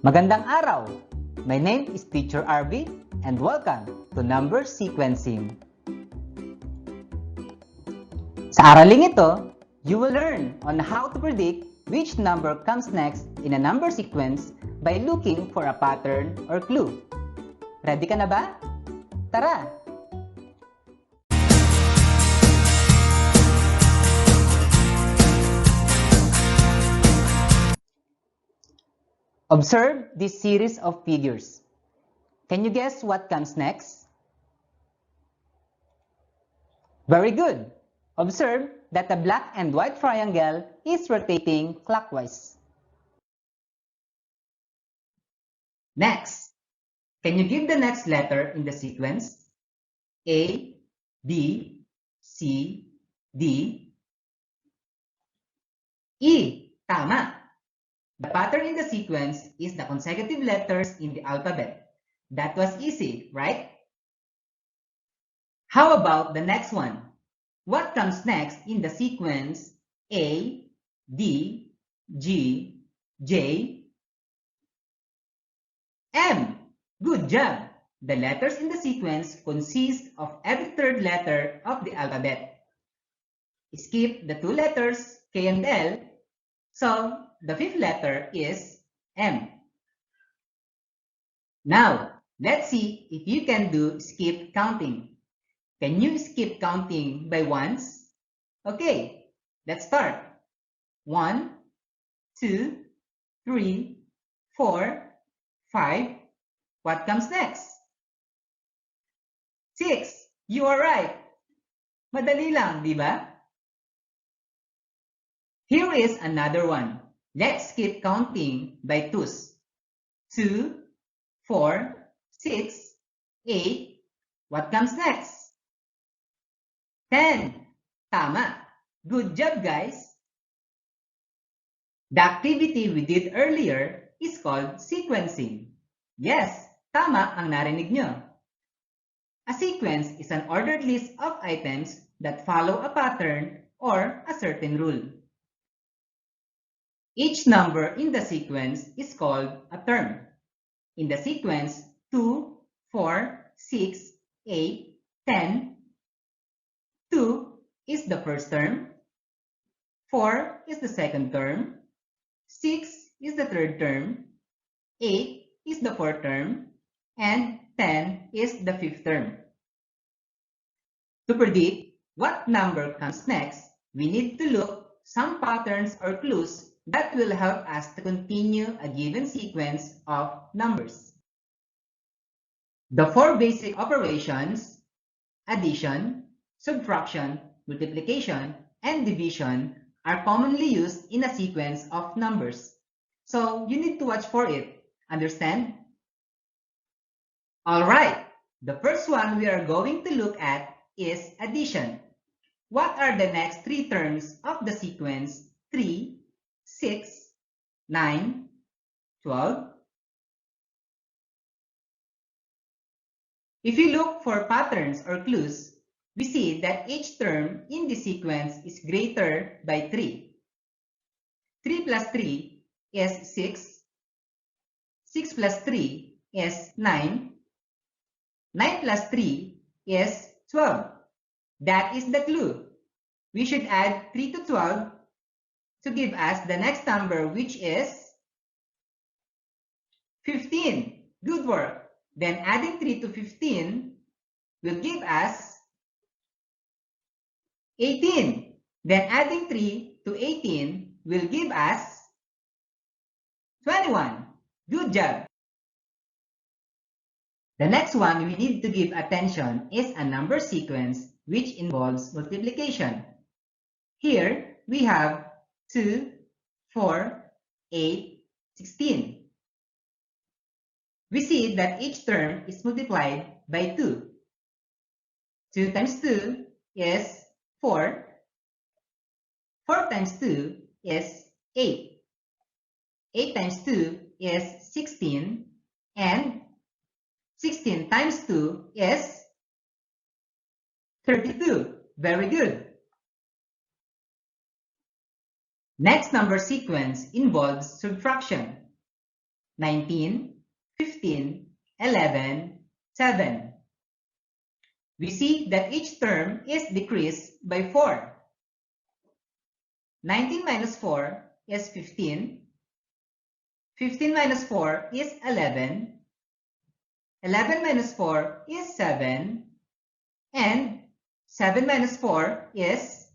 Magandang araw! My name is Teacher Arby and welcome to Number Sequencing. Sa araling ito, you will learn on how to predict which number comes next in a number sequence by looking for a pattern or clue. Ready ka na ba? Tara! Observe this series of figures. Can you guess what comes next? Very good! Observe that the black and white triangle is rotating clockwise. Next, can you give the next letter in the sequence? A, B, C, D, E. Tama! The pattern in the sequence is the consecutive letters in the alphabet. That was easy, right? How about the next one? What comes next in the sequence A, D, G, J, M? Good job! The letters in the sequence consist of every third letter of the alphabet. Skip the two letters K and L, so the fifth letter is M. Now, let's see if you can do skip counting. Can you skip counting by ones? Okay, let's start. 1, 2, 3, 4, 5. What comes next? 6. You are right. Madali lang, di ba? Here is another one. Let's skip counting by twos. 2, 4, 6, 8. What comes next? 10. Tama. Good job, guys. The activity we did earlier is called sequencing. Yes, tama ang narinig nyo. A sequence is an ordered list of items that follow a pattern or a certain rule. Each number in the sequence is called a term. In the sequence 2, 4, 6, 8, 10, 2 is the first term, 4 is the second term, 6 is the third term, 8 is the fourth term, and 10 is the fifth term. To predict what number comes next, we need to look some patterns or clues that will help us to continue a given sequence of numbers. The four basic operations, addition, subtraction, multiplication, and division, are commonly used in a sequence of numbers. So you need to watch for it. Understand? Alright, the first one we are going to look at is addition. What are the next three terms of the sequence 3, 6, 9, 12? If you look for patterns or clues, we see that each term in the sequence is greater by 3. 3 plus 3 is 6. 6 plus 3 is 9. 9 plus 3 is 12. That is the clue. We should add 3 to 12 to give us the next number, which is 15. Good work. Then adding 3 to 15 will give us 18. Then adding 3 to 18 will give us 21. Good job. The next one we need to give attention is a number sequence which involves multiplication. Here we have 2, 4, 8, 16. We see that each term is multiplied by 2. 2 times 2 is 4. 4 times 2 is 8. 8 times 2 is 16. And 16 times 2 is 32. Very good. Next number sequence involves subtraction. 19, 15, 11, 7. We see that each term is decreased by 4. 19 minus 4 is 15. 15 minus 4 is 11. 11 minus 4 is 7. And 7 minus 4 is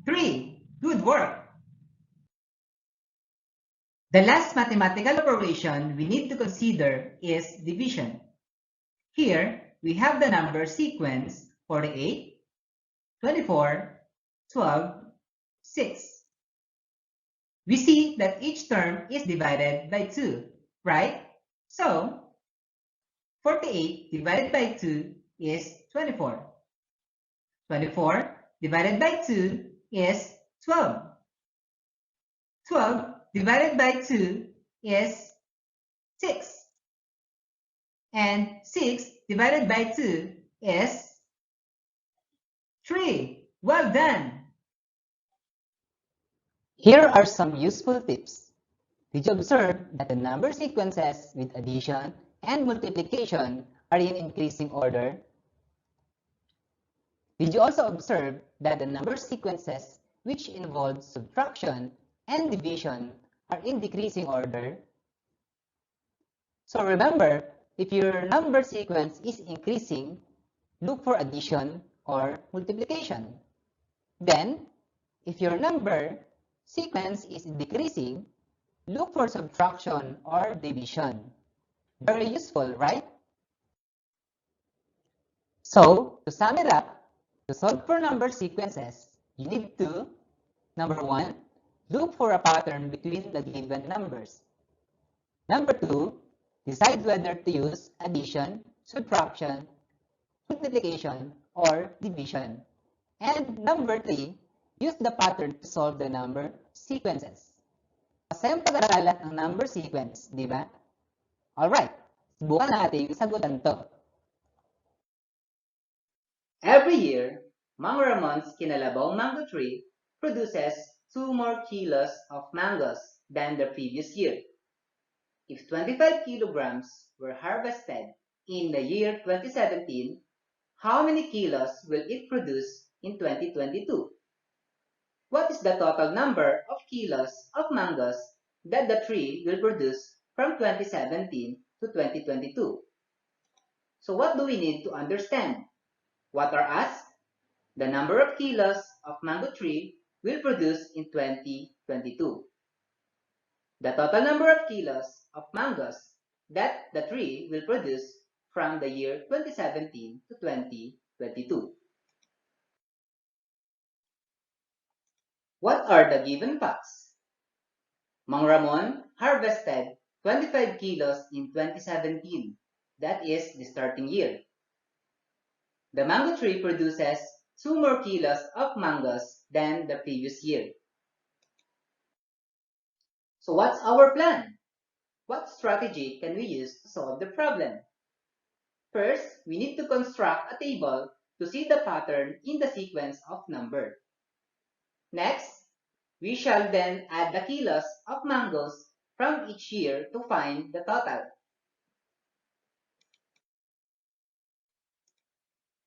3. Good work! The last mathematical operation we need to consider is division. Here, we have the number sequence 48, 24, 12, 6. We see that each term is divided by 2, right? So, 48 divided by 2 is 24. 24 divided by 2 is 12. 12 divided by 2 is 6. And 6 divided by 2 is 3. Well done! Here are some useful tips. Did you observe that the number sequences with addition and multiplication are in increasing order? Did you also observe that the number sequences which involve subtraction and division are in decreasing order? So remember, if your number sequence is increasing, look for addition or multiplication. Then, if your number sequence is decreasing, look for subtraction or division. Very useful, right? So, to sum it up, to solve for number sequences, you need to, number 1, look for a pattern between the given numbers. Number 2, decide whether to use addition, subtraction, multiplication, or division. And number 3, use the pattern to solve the number sequences. Masayang pag-aralan ang number sequence, di ba? Alright, subukan natin sagutan to. Every year, Mang Ramon's Kinalabao mango tree produces 2 more kilos of mangoes than the previous year. If 25 kilograms were harvested in the year 2017, how many kilos will it produce in 2022? What is the total number of kilos of mangoes that the tree will produce from 2017 to 2022? So what do we need to understand? What are asked? The number of kilos of mango tree will produce in 2022. The total number of kilos of mangoes that the tree will produce from the year 2017 to 2022. What are the given facts? Mang Ramon harvested 25 kilos in 2017. That is the starting year. The mango tree produces 2 more kilos of mangoes than the previous year. So what's our plan? What strategy can we use to solve the problem? First, we need to construct a table to see the pattern in the sequence of number. Next, we shall then add the kilos of mangoes from each year to find the total.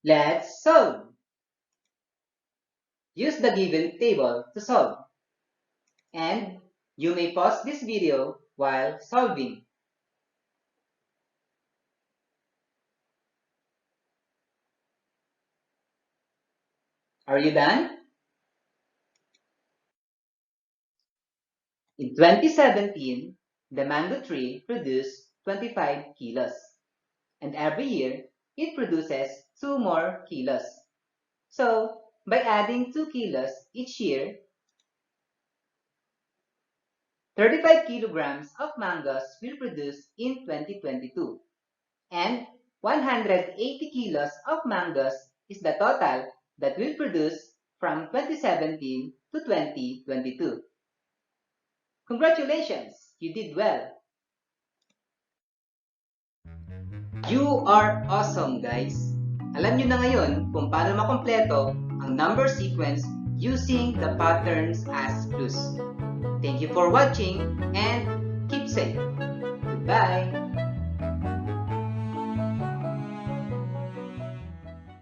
Let's solve. Use the given table to solve. And you may pause this video while solving. Are you done? In 2017, the mango tree produced 25 kilos. And every year, it produces 2 more kilos. So, by adding 2 kilos each year, 35 kilograms of mangoes will produce in 2022. And 180 kilos of mangoes is the total that will produce from 2017 to 2022. Congratulations! You did well! You are awesome, guys! Alam nyo na ngayon kung paano makompleto ang number sequence using the patterns as clues. Thank you for watching and keep safe. Goodbye.